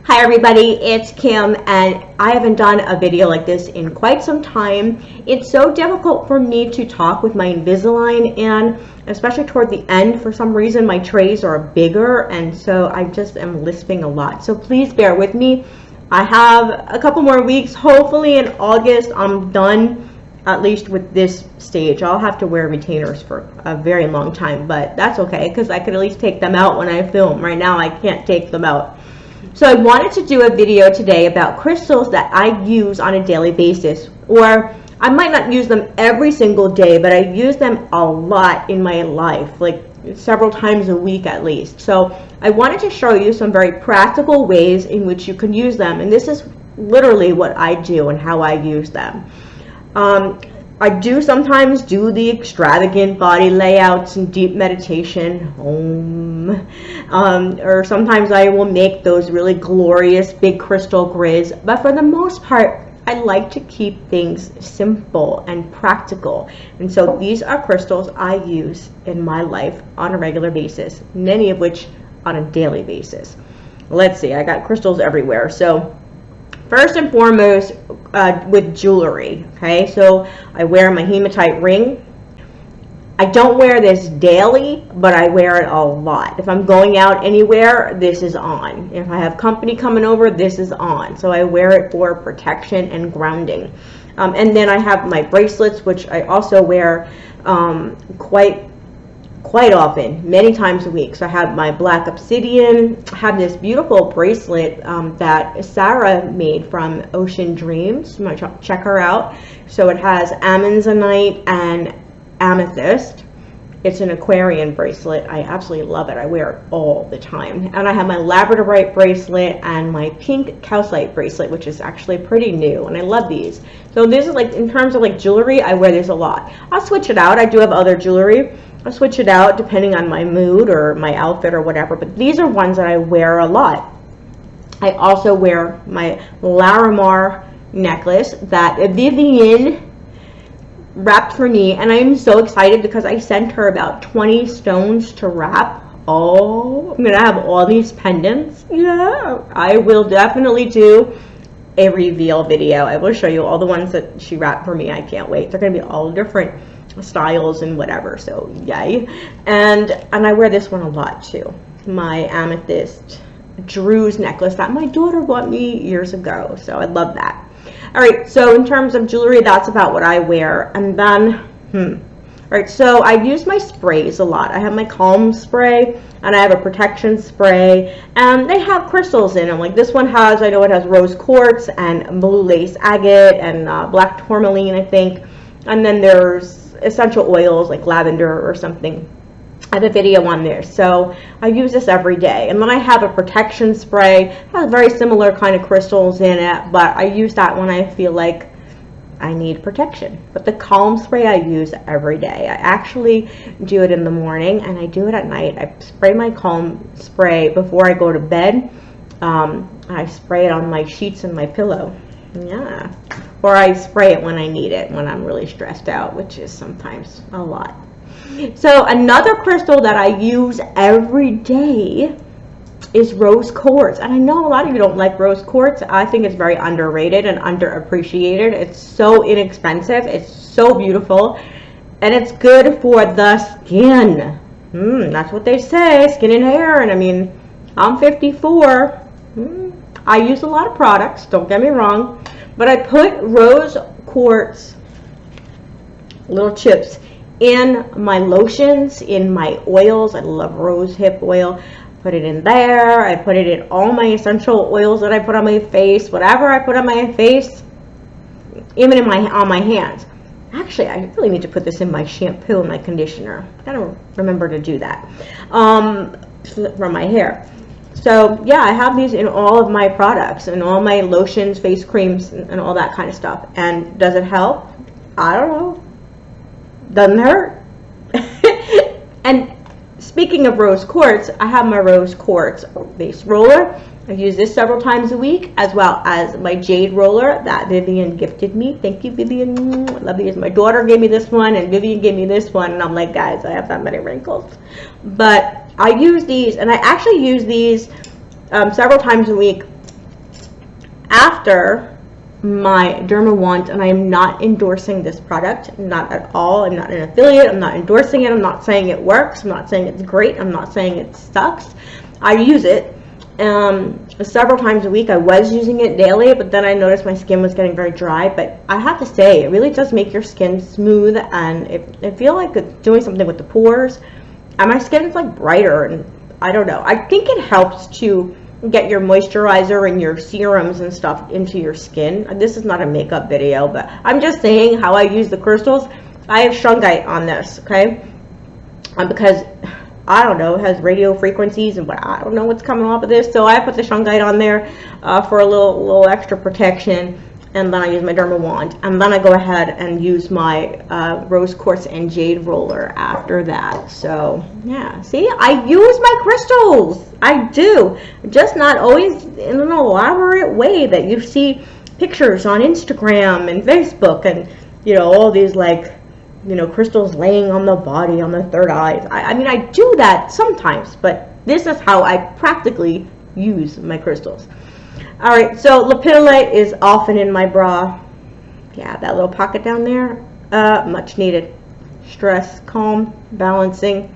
Hi everybody, it's Kim, and I haven't done a video like this in quite some time. It's so difficult for me to talk with my Invisalign, and especially toward the end, for some reason my trays are bigger, and so I just am lisping a lot. So please bear with me. I have a couple more weeks. Hopefully in August I'm done, at least with this stage. I'll have to wear retainers for a very long time, but that's okay because I could at least take them out when I film. Right now I can't take them out. So I wanted to do a video today about crystals that I use on a daily basis, or I might not use them every single day, but I use them a lot in my life, like several times a week at least. So I wanted to show you some very practical ways in which you can use them, and this is literally what I do and how I use them. I do sometimes do the extravagant body layouts and deep meditation, or sometimes I will make those really glorious big crystal grids, but for the most part I like to keep things simple and practical, and so these are crystals I use in my life on a regular basis, many of which on a daily basis. Let's see, I got crystals everywhere. So first and foremost, with jewelry, okay? So I wear my hematite ring. I don't wear this daily, but I wear it a lot. If I'm going out anywhere, this is on. If I have company coming over, this is on. So I wear it for protection and grounding. And then I have my bracelets, which I also wear quite often, many times a week. So I have my black obsidian. I have this beautiful bracelet that Sarah made from Ocean Dreams. You might check her out. So it has amazonite and amethyst. It's an Aquarian bracelet. I absolutely love it. I wear it all the time. And I have my labradorite bracelet and my pink calcite bracelet, which is actually pretty new, and I love these. So this is like, in terms of like jewelry, I wear this a lot. I'll switch it out. I do have other jewelry. I switch it out depending on my mood or my outfit or whatever, but these are ones that I wear a lot. I also wear my Larimar necklace that Vivian wrapped for me, and I'm so excited because I sent her about 20 stones to wrap. Oh, I'm gonna have all these pendants. Yeah, I will definitely do a reveal video. I will show you all the ones that she wrapped for me. I can't wait. They're gonna be all different styles and whatever, so yay. And I wear this one a lot too, my amethyst Drew's necklace that my daughter bought me years ago, so I love that. All right, so in terms of jewelry, that's about what I wear. And then all right, so I use my sprays a lot. I have my calm spray and I have a protection spray, and they have crystals in them. Like this one has, I know it has rose quartz and blue lace agate and black tourmaline, I think. And then there's essential oils like lavender or something. I have a video on there, so I use this every day. And then I have a protection spray. It has very similar kind of crystals in it, but I use that when I feel like I need protection. But the calm spray I use every day. I actually do it in the morning and I do it at night. I spray my calm spray before I go to bed. I spray it on my sheets and my pillow. Yeah. Or I spray it when I need it, when I'm really stressed out, which is sometimes a lot. So another crystal that I use every day is rose quartz. And I know a lot of you don't like rose quartz. I think it's very underrated and underappreciated. It's so inexpensive. It's so beautiful. And it's good for the skin. That's what they say, skin and hair. And I mean, I'm 54. I use a lot of products, don't get me wrong. But I put rose quartz little chips in my lotions, in my oils. I love rose hip oil. Put it in there. I put it in all my essential oils that I put on my face. Whatever I put on my face, even in on my hands. Actually, I really need to put this in my shampoo and my conditioner. I gotta remember to do that for my hair. So yeah, I have these in all of my products and all my lotions, face creams, and all that kind of stuff. And does it help? I don't know. Doesn't hurt. And speaking of rose quartz, I have my rose quartz base roller. I use this several times a week, as well as my jade roller that Vivian gifted me. Thank you, Vivian. I love these. My daughter gave me this one, and Vivian gave me this one, and I'm like, guys, I have that many wrinkles. But I use these, and I actually use these several times a week after my derma wand, and I am not endorsing this product, not at all. I'm not an affiliate. I'm not endorsing it. I'm not saying it works. I'm not saying it's great. I'm not saying it sucks. I use it several times a week. I was using it daily, but then I noticed my skin was getting very dry. But I have to say, it really does make your skin smooth, and I feel like it's doing something with the pores, and my skin is like brighter, and I don't know. I think it helps to get your moisturizer and your serums and stuff into your skin. This is not a makeup video, but I'm just saying how I use the crystals. I have shungite on this, okay? Because I don't know, it has radio frequencies, and I don't know what's coming off of this, so I put the shungite on there for a little extra protection, and then I use my derma wand, and then I go ahead and use my rose quartz and jade roller after that. So yeah, see, I use my crystals. I do, just not always in an elaborate way that you see pictures on Instagram and Facebook, and you know, all these like, you know, crystals laying on the body, on the third eye. I mean, I do that sometimes, but this is how I practically use my crystals. All right, so lepidolite is often in my bra. Yeah, that little pocket down there, much needed. Stress, calm, balancing.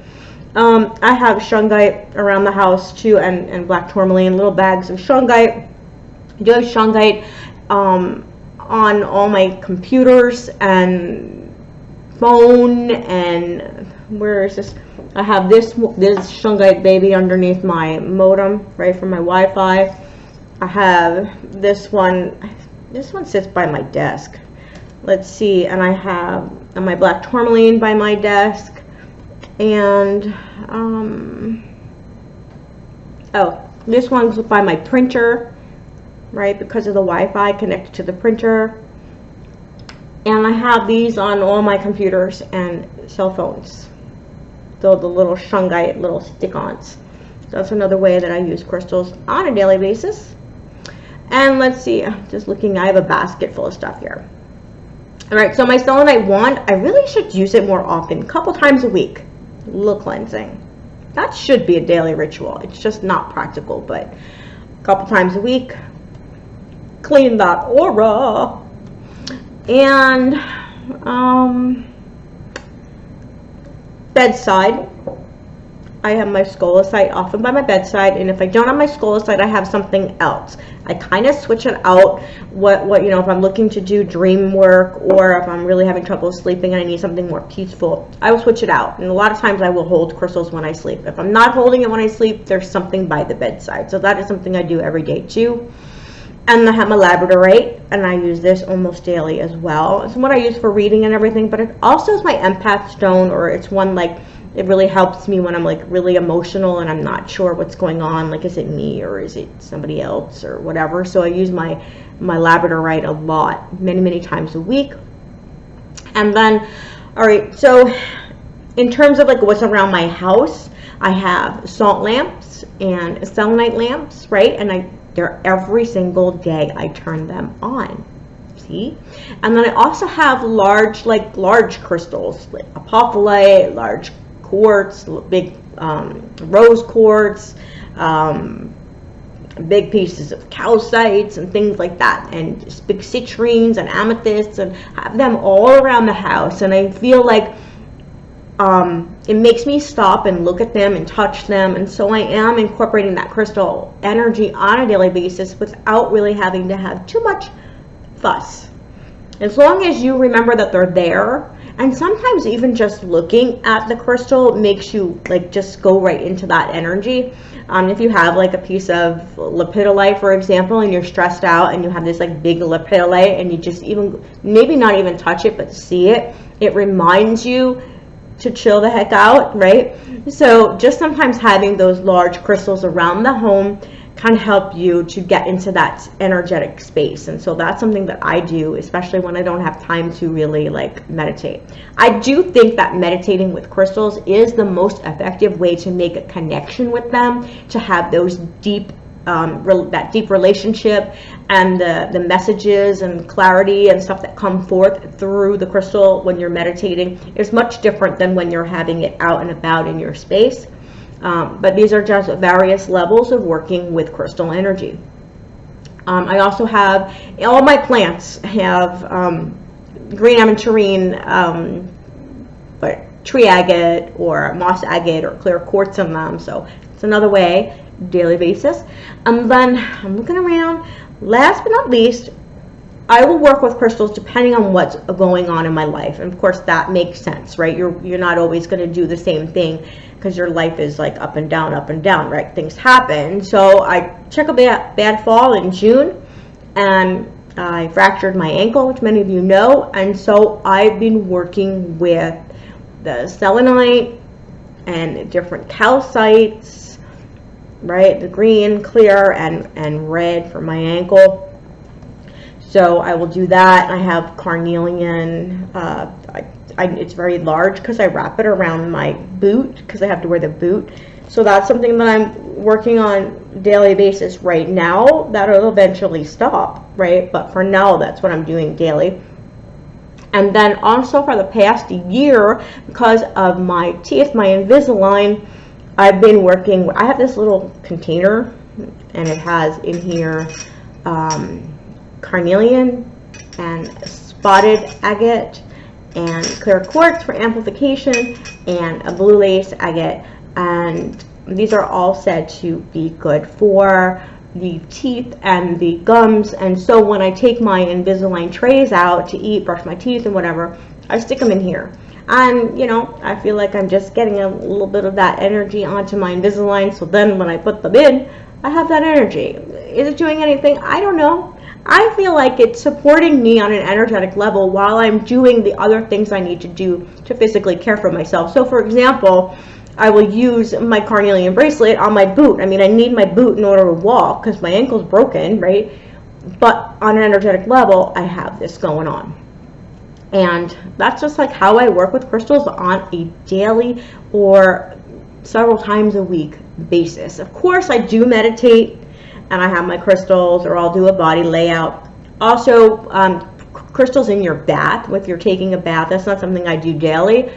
I have shungite around the house too, and black tourmaline, little bags of shungite. I do have shungite on all my computers and phone, and where is this? I have this shungite baby underneath my modem, right, for my Wi-Fi. I have this one sits by my desk. Let's see, and I have my black tourmaline by my desk, and oh, this one's by my printer, right, because of the Wi-Fi connected to the printer. And I have these on all my computers and cell phones. So the little shungite, little stick-ons. That's another way that I use crystals on a daily basis. And let's see, just looking, I have a basket full of stuff here. All right, so my selenite wand, I really should use it more often, a couple times a week. A little cleansing. That should be a daily ritual. It's just not practical, but a couple times a week. Clean that aura. And bedside, I have my scolecite often by my bedside, and if I don't have my scolecite, I have something else. I kind of switch it out. What you know, if I'm looking to do dream work, or if I'm really having trouble sleeping and I need something more peaceful, I will switch it out. And a lot of times I will hold crystals when I sleep. If I'm not holding it when I sleep, there's something by the bedside. So that is something I do every day too. And I have my labradorite, and I use this almost daily as well. It's what I use for reading and everything, but it also is my empath stone, or it's one like, it really helps me when I'm like really emotional and I'm not sure what's going on. Like, is it me or is it somebody else or whatever? So I use my labradorite a lot, many times a week. And then, all right, so in terms of like what's around my house, I have salt lamps and selenite lamps, right? And they're every single day I turn them on. See? And then I also have large crystals, like apophyllite, large quartz, big rose quartz, big pieces of calcites and things like that, and just big citrines and amethysts, and have them all around the house. And I feel like it makes me stop and look at them and touch them, and so I am incorporating that crystal energy on a daily basis without really having to have too much fuss. As long as you remember that they're there, and sometimes even just looking at the crystal makes you like just go right into that energy. If you have like a piece of lepidolite, for example, and you're stressed out and you have this like big lepidolite, and you just even maybe not even touch it but see it, it reminds you to chill the heck out, right? So just sometimes having those large crystals around the home can help you to get into that energetic space. And so that's something that I do, especially when I don't have time to really like meditate. I do think that meditating with crystals is the most effective way to make a connection with them, to have those deep that deep relationship, and the messages and clarity and stuff that come forth through the crystal when you're meditating is much different than when you're having it out and about in your space. But these are just various levels of working with crystal energy. I also have all my plants have green aventurine, but tree agate or moss agate or clear quartz in them. So it's another way, daily basis. And then I'm looking around. Last but not least, I will work with crystals depending on what's going on in my life. And of course that makes sense, right? You're not always going to do the same thing because your life is like up and down, right? Things happen. So I took a bad fall in June, and I fractured my ankle, which many of you know. And so I've been working with the selenite and different calcites, right? The green, clear, and red for my ankle. So I will do that. I have carnelian. It's very large because I wrap it around my boot because I have to wear the boot. So that's something that I'm working on daily basis right now. That'll eventually stop, right? But for now, that's what I'm doing daily. And then also for the past year, because of my teeth, my Invisalign, I've been working. I have this little container, and it has in here carnelian and spotted agate and clear quartz for amplification and a blue lace agate, and these are all said to be good for the teeth and the gums. And so when I take my Invisalign trays out to eat, brush my teeth and whatever, I stick them in here. And you know, I feel like I'm just getting a little bit of that energy onto my Invisalign, so then when I put them in, I have that energy. Is it doing anything? I don't know. I feel like it's supporting me on an energetic level while I'm doing the other things I need to do to physically care for myself. So for example, I will use my carnelian bracelet on my boot. I mean, I need my boot in order to walk because my ankle's broken, right? But on an energetic level, I have this going on. And that's just like how I work with crystals on a daily or several times a week basis. Of course, I do meditate and I have my crystals, or I'll do a body layout. Also, crystals in your bath, if you're taking a bath. That's not something I do daily,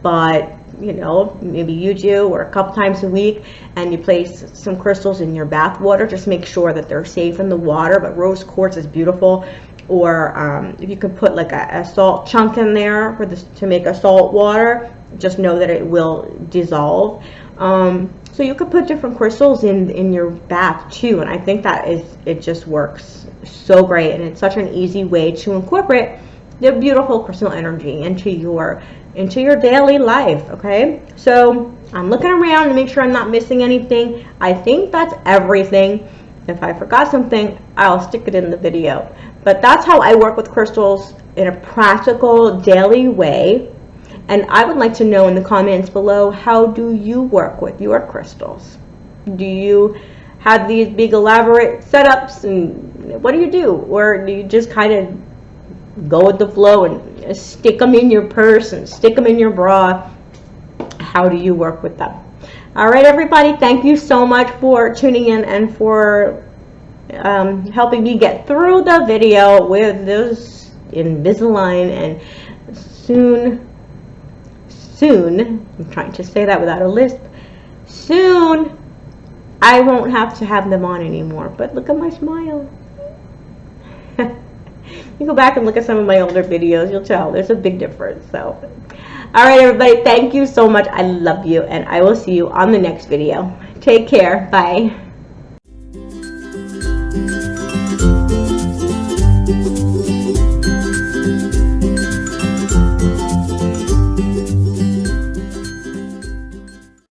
but you know, maybe you do, or a couple times a week, and you place some crystals in your bath water. Just make sure that they're safe in the water, but rose quartz is beautiful. Or if you could put like a salt chunk in there for this to make a salt water, just know that it will dissolve. So you could put different crystals in your bath too, and I think that it just works so great, and it's such an easy way to incorporate the beautiful crystal energy into your daily life. Okay, so I'm looking around to make sure I'm not missing anything. I think that's everything. If I forgot something, I'll stick it in the video. But that's how I work with crystals in a practical daily way. And I would like to know in the comments below, how do you work with your crystals? Do you have these big elaborate setups, and what do you do? Or do you just kind of go with the flow and stick them in your purse and stick them in your bra? How do you work with them? All right, everybody, thank you so much for tuning in and for helping me get through the video with this Invisalign. And soon, I'm trying to say that without a lisp, soon I won't have to have them on anymore. But look at my smile. You go back and look at some of my older videos, you'll tell there's a big difference. So all right, everybody, thank you so much. I love you, and I will see you on the next video. Take care. Bye.